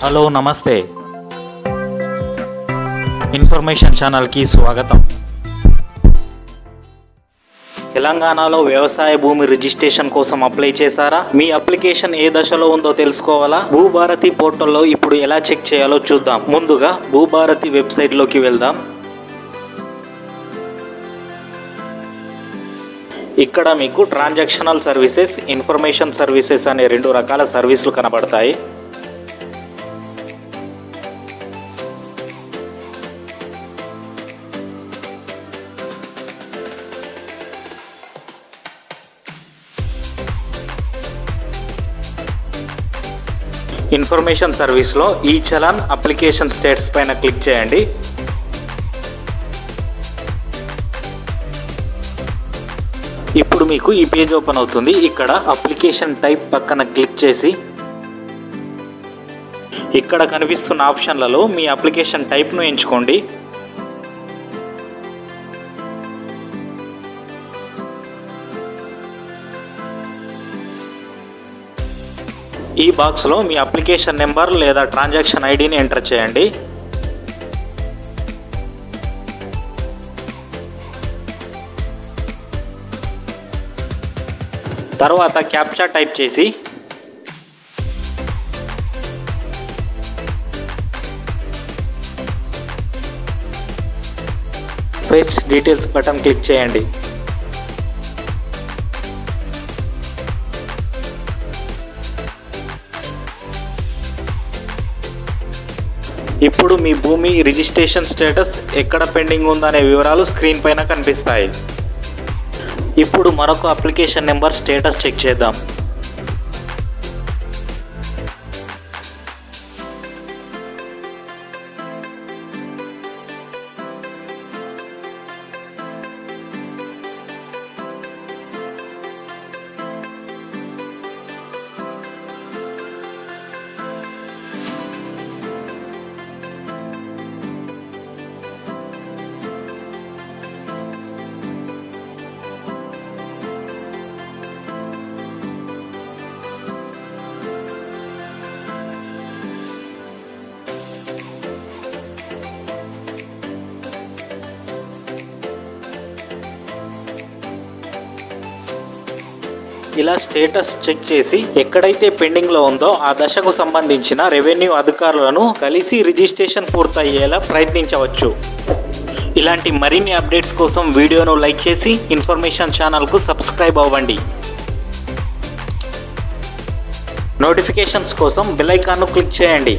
Hello నమస్తే information ఛానల్కి స్వాగతం. తెలంగాణలో వ్యవసాయ భూమి రిజిస్ట్రేషన్ కోసం అప్లై చేశారా? మీ అప్లికేషన్ ఏ దశలో ఉందో తెలుసుకోవాలా? భూభారతి పోర్టల్లో ఇప్పుడు ఎలా చెక్ చేయాలో చూద్దాం. ముందుగా భూభారతి వెబ్సైట్లోకి వెళ్దాం. ఇక్కడ మీకు ట్రాన్సాక్షనల్ సర్వీసెస్, ఇన్ఫర్మేషన్ సర్వీసెస్ అనే రెండు రకాల సర్వీసులు కనబడతాయి. ఇన్ఫర్మేషన్ సర్వీస్లో ఈ చలాన్ అప్లికేషన్ స్టేటస్ పైన క్లిక్ చేయండి. ఇప్పుడు మీకు ఈ పేజ్ ఓపెన్ అవుతుంది. ఇక్కడ అప్లికేషన్ టైప్ పక్కన క్లిక్ చేసి ఇక్కడ కనిపిస్తున్న ఆప్షన్లలో మీ అప్లికేషన్ టైప్ను ఎంచుకోండి. ఈ బాక్స్లో మీ అప్లికేషన్ నెంబర్ లేదా ట్రాన్సాక్షన్ ఐడిని ఎంటర్ చేయండి. తర్వాత క్యాప్చా టైప్ చేసి ఫెచ్ డీటెయిల్స్ బటన్ క్లిక్ చేయండి. ఇప్పుడు మీ భూమి రిజిస్ట్రేషన్ స్టేటస్ ఎక్కడ పెండింగ్ ఉందనే వివరాలు స్క్రీన్ పైన కనిపిస్తాయి. ఇప్పుడు మరొక అప్లికేషన్ నెంబర్ స్టేటస్ చెక్ చేద్దాం. ఇలా స్టేటస్ చెక్ చేసి ఎక్కడైతే పెండింగ్ లో ఉందో ఆ దశకు సంబంధించిన రెవెన్యూ అధికారులను కలిసి రిజిస్ట్రేషన్ పూర్తయ్యేలా ప్రయత్నించవచ్చు. ఇలాంటి మరిన్ని అప్డేట్స్ కోసం వీడియోను లైక్ చేసి ఇన్ఫర్మేషన్ ఛానల్కు సబ్స్క్రైబ్ అవ్వండి. నోటిఫికేషన్స్ కోసం బెల్ ఐకాన్ను క్లిక్ చేయండి.